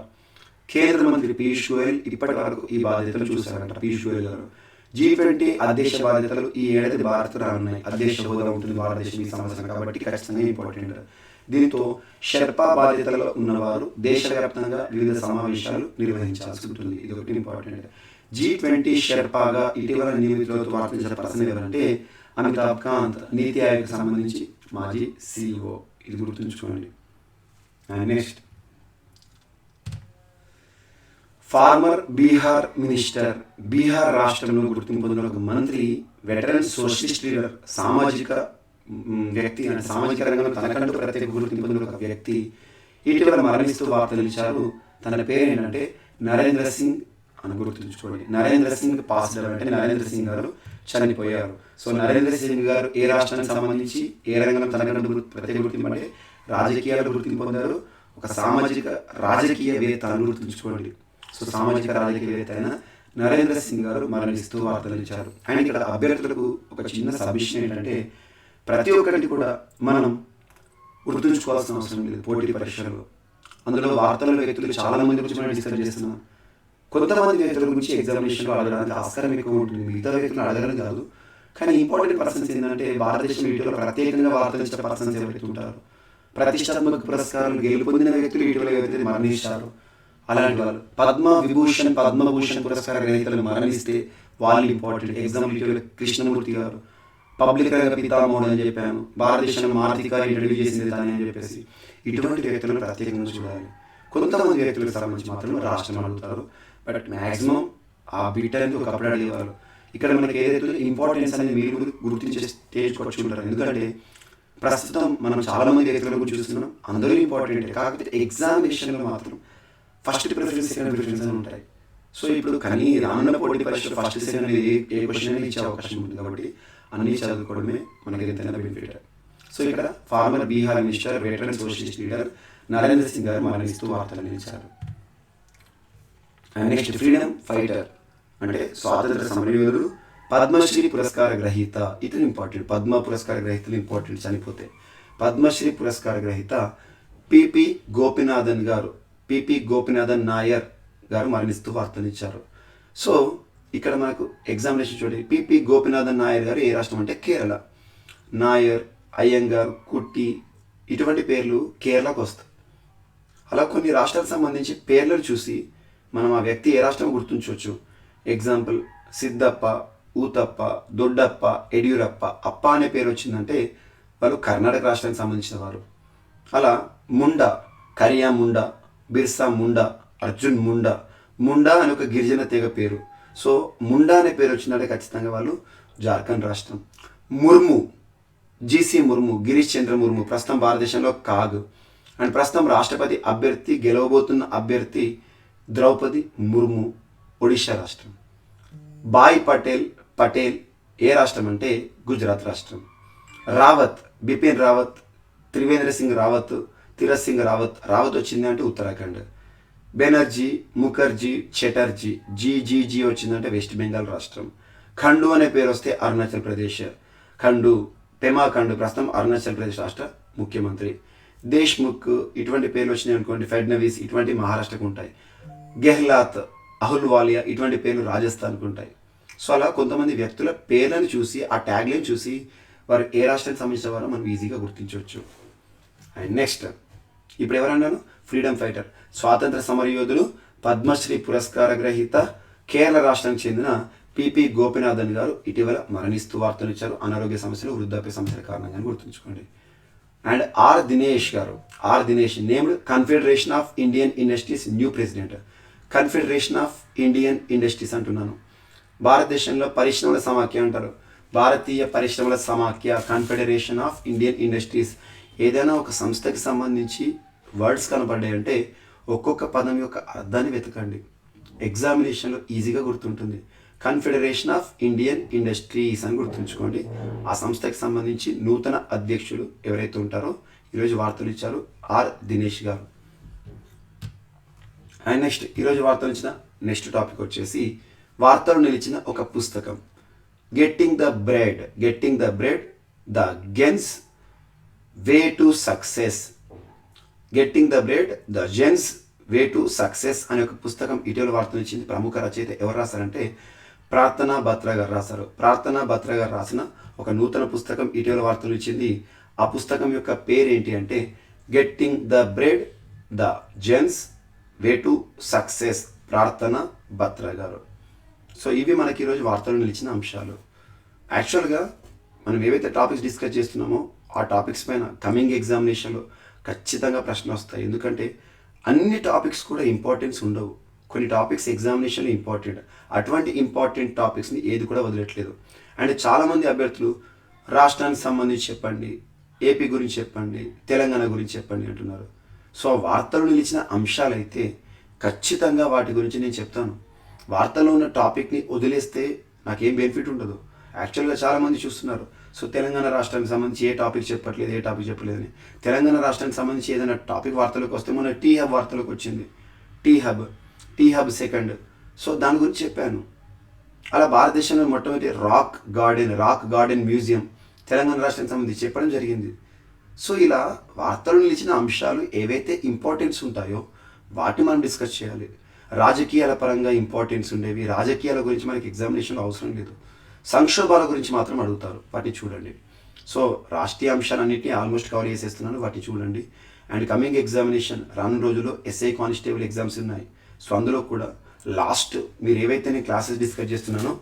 కేంద్ర మంత్రి పీయూష్ గోయల్ ఇప్పటి వరకు ఈ బాధ్యతలు చూశారంట. పీయూష్ గోయల్ గారు G20 అధ్యక్ష బాధ్యతలు ఈ ఏడాది భారత్ రానున్నాయి. అధ్యక్ష హోదా ఉంటుంది భారతదేశం ఈ సంవత్సరం కాబట్టి ఖచ్చితంగా ఇంపార్టెంట్. దీంతో షెర్పా బాధ్యతలో ఉన్నవారు దేశవ్యాప్తంగా వివిధ సమావేశాలు నిర్వహించాల్సి ఉంటుంది. ఇది ఒకటి ఇంపార్టెంట్. G20 షెర్పాగా ఇటీవల నియమితులతో వార్తించిన పర్సన్ ఎవరంటే అమితాబ్ కాంత్, నీతి ఆయోగ్ సంబంధించి మాజీ CEO. ఇది గుర్తుంచుకోండి. Next former Bihar minister. Bihar రాష్ట్రంలో గుర్తింపు పొందిన ఒక మంత్రి, వెటరన్ సోషలిస్ట్ లీడర్, సామాజిక వ్యక్తి, అంటే సామాజిక రంగంలో తనకంటూ ప్రత్యేక గుర్తింపు పొందిన ఒక వ్యక్తి ఇటీవల మరణిస్తూ వార్తలు ఇచ్చారు. తన పేరు ఏంటంటే నరేంద్ర సింగ్ అని గుర్తుంచుకోండి. నరేంద్ర సింగ్ పాస్డ్ అంటే నరేంద్ర సింగ్ గారు చనిపోయారు. సో నరేంద్ర సింగ్ గారు ఏ రాష్ట్రానికి సంబంధించి ఏ రంగంలో తనకంటూ ప్రత్యేక గుర్తింపు అంటే రాజకీయాలు గుర్తింపు పొందారు. ఒక సామాజిక రాజకీయవేత్త అని గుర్తుంచుకోండి. సో సామాజిక రాజకీయవేత్త అయిన నరేంద్ర సింగ్ గారు మరణిస్తూ వార్తలు ఇచ్చారు. అండ్ ఇక్కడ అభ్యర్థులకు ఒక చిన్న సబ్మిషన్ ఏంటంటే ప్రతి ఒక్కరికి కూడా మనం గుర్తుంచుకోవాల్సిన అవసరం లేదు పోటీ పరీక్షలు. అందులో వార్తలలో వ్యక్తులు చాలా మంది గురించి మనం డిస్కస్ చేస్తున్నాం. కొంతమంది వ్యక్తుల గురించి ఎగ్జామినేషన్లో అడగడానికి ఆస్కారం ఎక్కువ ఉంటుంది, మిగతా వ్యక్తులు అడగడం కాదు. కానీ ఇంపార్టెంట్ పర్సన్స్ ఏంటంటే భారతదేశం వీటిలో ప్రత్యేకంగా వార్తలు ఇచ్చే పర్సన్స్ ఎవరైతే ఉంటారు, ప్రతిష్టాత్మక పురస్కారాలు గెలుపొందిన వ్యక్తులు ఇటీవల ఎవరైతే మరణించారు అలాంటి వాళ్ళు, పద్మభూషణ్ పురస్కార గ్రహీతలు మరణిస్తే వాళ్ళు ఇంపార్టెంట్. ఎగ్జాంపుల్ ఇటీవల కృష్ణమూర్తి గారు, పబ్లిక్ రంగ పితామహుడు అని చెప్పాను, భారతదేశంలో మారుతిగా ఇంట్రడ్యూస్ చేసింది దాని అని చెప్పేసి, ఇటువంటి వ్యక్తులను ప్రత్యేకంగా చూడాలి. కొంతమంది వ్యక్తులకు సంబంధించి మాత్రం రాష్ట్రం అడుగుతారు, బట్ మ్యాక్సిమం ఆ బిట్ అనేది ఒకప్పుడు అడిగేవారు. ఇక్కడ మనకి ఏదైతే ఇంపార్టెన్స్ అనేది మీరు గుర్తించే స్టేజ్కి వచ్చి ఉంటారు. ఎందుకంటే ప్రస్తుతం మనం చాలా మంది వ్యక్తుల గురించి చూస్తున్నాం, అందరూ ఇంపార్టెంట్. కాకపోతే ఎగ్జామినేషన్లో మాత్రం ఫస్ట్ ప్రిఫరెన్స్, సెకండ్ ప్రిఫరెన్స్ అని ఉంటాయి. సో ఇప్పుడు కానీ రానున్న పోటీ పరీక్షలు ఫస్ట్ సెకండ్ ఏ క్వశ్చన్ అనేది ఇచ్చే అవకాశం ఉంది. కాబట్టి అన్ని చదువుకోవడమే మనకి ఎంతైనా బెనిఫిట్. సో ఇక్కడ former Bihar minister, veteran socialist leader Narendra Singh గారు మరణిస్తూ వార్తలు నిలిచారు. నెక్స్ట్ ఫ్రీడమ్ ఫైటర్ అంటే స్వాతంత్ర సమరయోధుడు, పద్మశ్రీ పురస్కార గ్రహీత. ఇతను ఇంపార్టెంట్. పద్మ పురస్కార గ్రహీతలు ఇంపార్టెంట్ చనిపోతే. పద్మశ్రీ పురస్కార గ్రహీత పిపి గోపినాథన్ నాయర్ గారు మరణిస్తూ వార్తనిచ్చారు. సో ఇక్కడ మనకు ఎగ్జామినేషన్ చూడండి. పిపి గోపినాథన్ నాయర్ గారు ఏ రాష్ట్రం అంటే కేరళ. నాయర్, అయ్యంగార్, కుట్టి ఇటువంటి పేర్లు కేరళకు వస్తాయి. అలా కొన్ని రాష్ట్రాలకు సంబంధించి పేర్లను చూసి మనం ఆ వ్యక్తి ఏ రాష్ట్రం గుర్తించవచ్చు. ఎగ్జాంపుల్ సిద్ధప్ప, ఊతప్ప, దొడ్డప్ప, యడ్యూరప్ప. అప్ప అనే పేరు వచ్చిందంటే వాళ్ళు కర్ణాటక రాష్ట్రానికి సంబంధించిన వారు. అలా ముండా, కరియా ముండా, బిర్సా ముండా, అర్జున్ ముండా. ముండా అని ఒక గిరిజన తెగ పేరు. సో ముండా అనే పేరు వచ్చిందంటే ఖచ్చితంగా వాళ్ళు జార్ఖండ్ రాష్ట్రం. ముర్ము, జీసీ ముర్ము, గిరీష్ చంద్ర ముర్ము, ప్రస్తుతం భారతదేశంలో కాగ్. అండ్ ప్రస్తుతం రాష్ట్రపతి అభ్యర్థి, గెలవబోతున్న అభ్యర్థి ద్రౌపది ముర్ము, ఒడిషా రాష్ట్రం. భాయ్ పటేల్ ఏ రాష్ట్రం అంటే గుజరాత్ రాష్ట్రం. రావత్, బిపిన్ రావత్, త్రివేంద్ర సింగ్ రావత్, తీరత్ సింగ్ రావత్ వచ్చింది అంటే ఉత్తరాఖండ్. బెనర్జీ, ముఖర్జీ, చటర్జీ, జీ వచ్చిందంటే వెస్ట్ బెంగాల్ రాష్ట్రం. ఖండు అనే పేరు వస్తే అరుణాచల్ ప్రదేశ్. పెమా ఖండు ప్రస్తుతం అరుణాచల్ ప్రదేశ్ రాష్ట్ర ముఖ్యమంత్రి. దేశ్ముఖ్ ఇటువంటి పేర్లు వచ్చినాయి అనుకోండి, ఫడ్నవీస్ ఇటువంటి మహారాష్ట్రకు ఉంటాయి. గెహ్లాత్, అహుల్వాలియా ఇటువంటి పేర్లు రాజస్థాన్కు ఉంటాయి. సో అలా కొంతమంది వ్యక్తుల పేర్లను చూసి, ఆ ట్యాగ్లైన్ చూసి వారు ఏ రాష్ట్రానికి సంబంధించిన వారో మనం ఈజీగా గుర్తించవచ్చు. అండ్ నెక్స్ట్ ఇప్పుడు ఎవరన్నాను, ఫ్రీడమ్ ఫైటర్, స్వాతంత్ర సమరయోధులు, పద్మశ్రీ పురస్కార గ్రహీత, కేరళ రాష్ట్రానికి చెందిన పిపి గోపినాథన్ గారు ఇటీవల మరణిస్తూ వార్తనిచ్చారు. అనారోగ్య సమస్యలు, వృద్ధాప్య సమస్యల కారణంగా గుర్తుంచుకోండి. And R Dinesh named Confederation of Indian Industries new president. Confederation of Indian Industries అంటున్నాను. భారతదేశంలో పరిశ్రమల సమాఖ్య అంటారు. భారతీయ పరిశ్రమల సమాఖ్య, కన్ఫెడరేషన్ ఆఫ్ ఇండియన్ ఇండస్ట్రీస్. ఏదైనా ఒక సంస్థకి సంబంధించి వర్డ్స్ కనబడ్డాయంటే ఒక్కొక్క పదం యొక్క అర్థాన్ని వెతకండి. ఎగ్జామినేషన్లో ఈజీగా గుర్తుంటుంది. కన్ఫెడరేషన్ ఆఫ్ ఇండియన్ ఇండస్ట్రీస్ అని గుర్తుంచుకోండి. ఆ సంస్థకి సంబంధించి నూతన అధ్యక్షులు ఎవరైతే ఉంటారో ఈరోజు వార్తలు ఇచ్చారు ఆర్ దినేష్ గారు. అండ్ నెక్స్ట్ ఈరోజు వార్తలు ఇచ్చిన నెక్స్ట్ టాపిక్ వచ్చేసి వార్తలు నిలిచిన ఒక పుస్తకం, getting the bread the Gen Z way to success. Getting the bread the Gen Z way to success అనే ఒక పుస్తకం ఇటీవల వార్తలు ఇచ్చింది. ప్రముఖ రచయిత ఎవరు రాశారంటే ప్రార్థనా బత్రా గారు రాశారు. ప్రార్థనా బత్రా గారు రాసిన ఒక నూతన పుస్తకం ఇటీవల వార్తలు ఇచ్చింది. ఆ పుస్తకం యొక్క పేరు ఏంటి అంటే getting the bread the Gen Z way to success, Prarthana Batra గారు. సో ఇవి మనకి ఈరోజు వార్తలు నిలిచిన అంశాలు. యాక్చువల్గా మనం ఏవైతే టాపిక్స్ డిస్కస్ చేస్తున్నామో ఆ టాపిక్స్ పైన కమింగ్ ఎగ్జామినేషన్లో ఖచ్చితంగా ప్రశ్నలు వస్తాయి. ఎందుకంటే అన్ని టాపిక్స్ కూడా ఇంపార్టెన్స్ ఉండవు. కొన్ని టాపిక్స్ ఎగ్జామినేషన్లో ఇంపార్టెంట్. అటువంటి ఇంపార్టెంట్ టాపిక్స్ని ఏది కూడా వదిలేట్లేదు. అండ్ చాలామంది అభ్యర్థులు రాష్ట్రానికి సంబంధించి చెప్పండి, ఏపీ గురించి చెప్పండి, తెలంగాణ గురించి చెప్పండి అంటున్నారు. సో వార్తలు నిలిచిన అంశాలైతే ఖచ్చితంగా వాటి గురించి నేను చెప్తాను. వార్తల్లో ఉన్న టాపిక్ని వదిలేస్తే నాకేం బెనిఫిట్ ఉండదు. యాక్చువల్గా చాలామంది చూస్తున్నారు, సో తెలంగాణ రాష్ట్రానికి సంబంధించి ఏ టాపిక్ చెప్పలేదని. తెలంగాణ రాష్ట్రానికి సంబంధించి ఏదైనా టాపిక్ వార్తలకు వస్తే మన టీ హబ్ వార్తలకు వచ్చింది. Tea hub second. సో దాని గురించి చెప్పాను. అలా భారతదేశంలో మొట్టమొదటి రాక్ గార్డెన్ మ్యూజియం తెలంగాణ రాష్ట్రానికి సంబంధించి చెప్పడం జరిగింది. సో ఇలా వార్తలు నిలిచిన అంశాలు ఏవైతే ఇంపార్టెన్స్ ఉంటాయో వాటిని మనం డిస్కస్ చేయాలి. రాజకీయాల పరంగా ఇంపార్టెన్స్ ఉండేవి, రాజకీయాల గురించి మనకి ఎగ్జామినేషన్లో అవసరం లేదు. సంక్షోభాల గురించి మాత్రం అడుగుతారు, వాటిని చూడండి. సో రాష్ట్రీయ అంశాలన్నింటినీ ఆల్మోస్ట్ కవర్ చేసేస్తున్నాను, వాటిని చూడండి. అండ్ కమింగ్ ఎగ్జామినేషన్ రానున్న రోజుల్లో ఎస్ఐ కానిస్టేబుల్ ఎగ్జామ్స్ ఉన్నాయి. సో అందులో కూడా లాస్ట్ మీరు ఏవైతే నేను క్లాసెస్ డిస్కస్ చేస్తున్నానో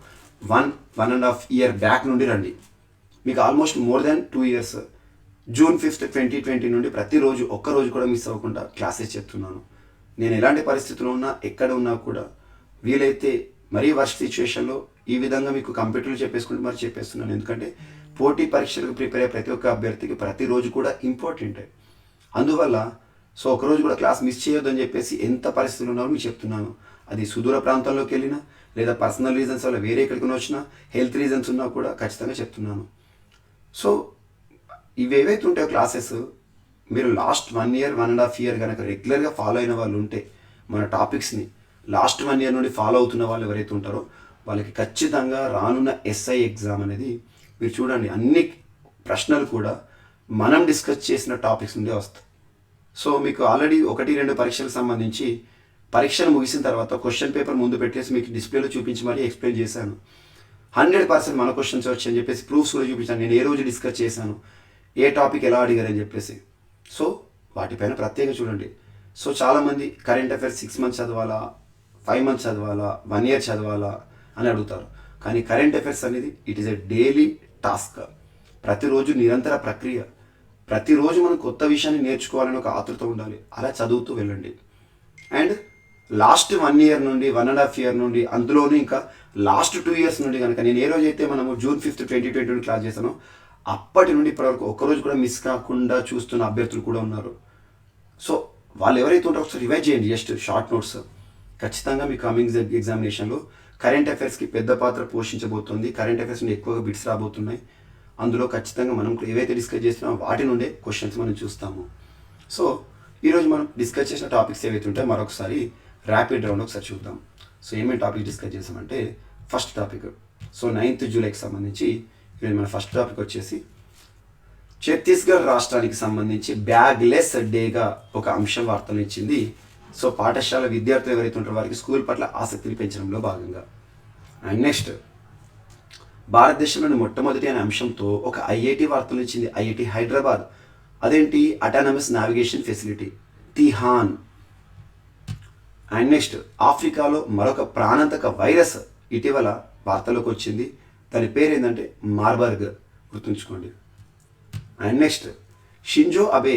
1.5 year బ్యాక్ నుండి రండి. మీకు almost more than 2 years June 5th 2020 నుండి ప్రతిరోజు ఒక్కరోజు కూడా మిస్ అవ్వకుండా క్లాసెస్ చెప్తున్నాను. నేను ఎలాంటి పరిస్థితుల్లో ఉన్నా ఎక్కడ ఉన్నా కూడా వీలైతే మరీ వర్స్ట్ సిచ్యువేషన్లో ఈ విధంగా మీకు కంప్యూటర్లు చెప్పేసుకుంటూ మరి చెప్పేస్తున్నాను. ఎందుకంటే పోటీ పరీక్షలకు ప్రిపేర్ అయ్యే ప్రతి ఒక్క అభ్యర్థికి ప్రతిరోజు కూడా ఇంపార్టెంటే. అందువల్ల సో ఒకరోజు కూడా క్లాస్ మిస్ చేయొద్దని చెప్పేసి ఎంత పరిస్థితులు ఉన్నారో మీకు చెప్తున్నాను. అది సుదూర ప్రాంతంలోకి వెళ్ళినా లేదా పర్సనల్ రీజన్స్ వల్ల వేరే ఎక్కడికి వచ్చినా హెల్త్ రీజన్స్ ఉన్నా కూడా ఖచ్చితంగా చెప్తున్నాను. సో ఇవి ఏవైతే ఉంటాయో క్లాసెస్ మీరు లాస్ట్ 1 year 1.5 year కనుక రెగ్యులర్గా ఫాలో అయిన వాళ్ళు ఉంటే మన టాపిక్స్ని లాస్ట్ 1 year నుండి ఫాలో అవుతున్న వాళ్ళు ఎవరైతే ఉంటారో వాళ్ళకి ఖచ్చితంగా రానున్న ఎస్ఐ ఎగ్జామ్ అనేది మీరు చూడండి అన్ని ప్రశ్నలు కూడా మనం డిస్కస్ చేసిన టాపిక్స్ నుండి వస్తాయి. సో మీకు ఆల్రెడీ 1-2 పరీక్షలకు సంబంధించి పరీక్షలు ముగిసిన తర్వాత క్వశ్చన్ పేపర్ ముందు పెట్టేసి మీకు డిస్ప్లేలో చూపించి మరీ ఎక్స్ప్లెయిన్ చేశాను. 100% మన క్వశ్చన్స్ వచ్చాయని చెప్పేసి ప్రూఫ్స్ కూడా చూపించాను. నేను ఏ రోజు డిస్కస్ చేశాను, ఏ టాపిక్ ఎలా అడిగారని చెప్పేసి. సో వాటిపైన ప్రత్యేకంగా చూడండి. సో చాలామంది కరెంట్ అఫైర్స్ 6 months చదవాలా, 5 months చదవాలా, 1 year చదవాలా అని అడుగుతారు. కానీ కరెంట్ అఫైర్స్ అనేది it is a daily task. ప్రతిరోజు నిరంతర ప్రక్రియ. ప్రతిరోజు మనం కొత్త విషయాన్ని నేర్చుకోవాలని ఒక ఆతృత ఉండాలి. అలా చదువుతూ వెళ్ళండి. అండ్ లాస్ట్ 1 year నుండి 1.5 year నుండి అందులోనూ ఇంకా లాస్ట్ 2 years నుండి కనుక నేను ఏ రోజైతే మనము June 5th 2020 క్లాస్ చేశానో అప్పటి నుండి ఇప్పటివరకు ఒక్కరోజు కూడా మిస్ కాకుండా చూస్తున్న అభ్యర్థులు కూడా ఉన్నారు. సో వాళ్ళు ఎవరైతే ఉంటారో ఒకసారి రివైజ్ చేయండి, జస్ట్ షార్ట్ నోట్స్. ఖచ్చితంగా మీ కమింగ్ ఎగ్జామినేషన్లో కరెంట్ అఫైర్స్కి పెద్ద పాత్ర పోషించబోతుంది. కరెంట్ అఫైర్స్ నుండి ఎక్కువగా బిట్స్ రాబోతున్నాయి. అందులో ఖచ్చితంగా మనం ఏవైతే డిస్కస్ చేస్తున్నామో వాటి నుండే క్వశ్చన్స్ మనం చూస్తాము. సో ఈరోజు మనం డిస్కస్ చేసిన టాపిక్స్ ఏవైతే ఉంటాయో మరొకసారి ర్యాపిడ్ రౌండ్ ఒకసారి చూద్దాం. సో ఏమేమి టాపిక్ డిస్కస్ చేసామంటే ఫస్ట్ టాపిక్ సో 9th Julyకి సంబంధించి ఈరోజు మన ఫస్ట్ టాపిక్ వచ్చేసి ఛత్తీస్గఢ్ రాష్ట్రానికి సంబంధించి బ్యాగ్లెస్ డేగా ఒక అంశం వార్తలు ఇచ్చింది. సో పాఠశాల విద్యార్థులు ఎవరైతే ఉంటారో వారికి స్కూల్ పట్ల ఆసక్తిని పెంచడంలో భాగంగా. అండ్ నెక్స్ట్ భారతదేశంలోని మొట్టమొదటి అనే అంశంతో ఒక ఐఐటి వార్తలు ఇచ్చింది, ఐఐటి హైదరాబాద్. అదేంటి autonomous navigation facility TiHAN. And next ఆఫ్రికాలో మరొక ప్రాణాంతక వైరస్ ఇటీవల వార్తలోకి వచ్చింది, దాని పేరు ఏంటంటే మార్బర్గ్, గుర్తుంచుకోండి. అండ్ నెక్స్ట్ షింజో అబే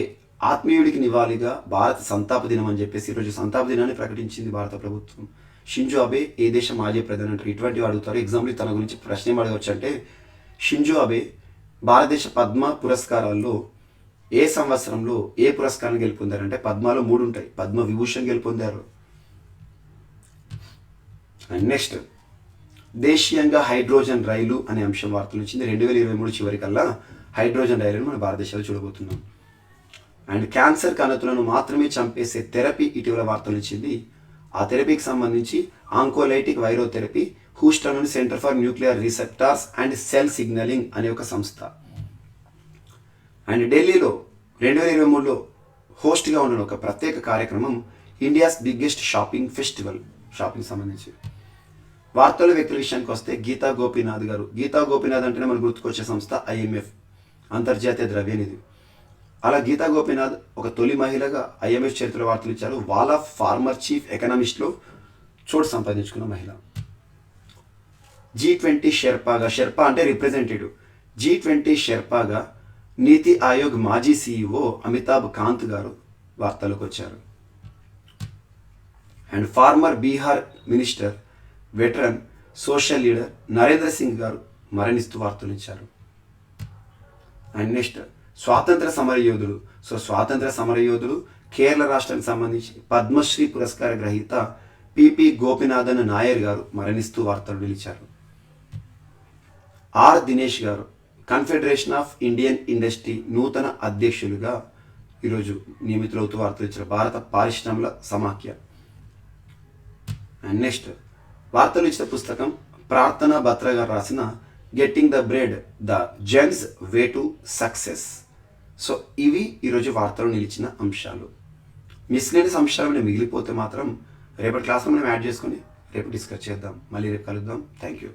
ఆత్మీయుడికి నివాళిగా భారత సంతాప దినం అని చెప్పేసి ఈరోజు సంతాప దినాన్ని ప్రకటించింది భారత ప్రభుత్వం. షింజో అబే ఏ దేశ మాజీ ప్రధాని అంటారు, ఇటువంటివి అడుగుతారు ఎగ్జాంపుల్. తన గురించి ప్రశ్న ఏం అడగవచ్చు అంటే షింజో అబే భారతదేశ పద్మ పురస్కారాల్లో ఏ సంవత్సరంలో ఏ పురస్కారం గెలుపొందారంటే పద్మలో 3 ఉంటాయి, పద్మ విభూషణ్ గెలుపొందారు. అండ్ నెక్స్ట్ దేశీయంగా హైడ్రోజన్ రైలు అనే అంశం వార్తలు వచ్చింది. 2023 చివరికల్లా హైడ్రోజన్ రైలును మన భారతదేశంలో చూడబోతున్నాం. అండ్ క్యాన్సర్ కణతులను మాత్రమే చంపేసే థెరపీ ఇటీవల వార్తలు ఇచ్చింది. ఆ థెరపీకి సంబంధించి ఆంకోలైటిక్ వైరోథెరపీ హూస్టన్లోని Centre for Nuclear Receptors and Cell Signalling అనే ఒక సంస్థ. అండ్ ఢిల్లీలో 2023లో హోస్ట్గా ఉన్న ఒక ప్రత్యేక కార్యక్రమం India's biggest shopping festival, shopping సంబంధించి. వార్తల వ్యక్తుల విషయానికి వస్తే గీతా గోపీనాథ్ గారు. గీతా గోపీనాథ్ అంటేనే మనకు గుర్తుకొచ్చే సంస్థ IMF, అంతర్జాతీయ ద్రవ్యనిధి. అలా గీతా గోపీనాథ్ ఒక తొలి మహిళగా IMF చరిత్ర వార్తలు ఇచ్చారు. వాల్ ఆఫ్ ఫార్మర్ చీఫ్ ఎకనామిస్ట్లో చోటు సంపాదించుకున్న మహిళ. G20 షెర్పాగా, షెర్పా అంటే రిప్రజెంటేటివ్, G20 షెర్పాగా నీతి ఆయోగ్ మాజీ CEO అమితాబ్ కాంత్ గారు వార్తలకు వచ్చారు. And former Bihar minister, veteran, social leader Narendra Singh గారు మరణిస్తూ వార్తలు ఇచ్చారు. అండ్ నెక్స్ట్ స్వాతంత్ర సమరయోధుడు. సో స్వాతంత్ర సమరయోధుడు కేరళ రాష్ట్రానికి సంబంధించి పద్మశ్రీ పురస్కార గ్రహీత పిపి గోపినాథన్ నాయర్ గారు మరణిస్తూ వార్తలు నిలిచారు. ఆర్ దినేష్ గారు కన్ఫెడరేషన్ ఆఫ్ ఇండియన్ ఇండస్ట్రీ నూతన అధ్యక్షులుగా ఈరోజు నియమితులవుతూ వార్తలు ఇచ్చారు. భారత పారిశ్రమల సమాఖ్య. అండ్ నెక్స్ట్ వార్తలు ఇచ్చిన పుస్తకం ప్రార్థనా బత్రా గారు రాసిన getting the bread the Gen Z way to success. So ఇవి ఈరోజు వార్తలు నిలిచిన అంశాలు. మిస్లేనియస్ అంశాలు మిగిలిపోతే మాత్రం రేపటి క్లాస్లో మనం యాడ్ చేసుకొని రేపు డిస్కస్ చేద్దాం. మళ్ళీ రేపు కలుద్దాం. Thank you.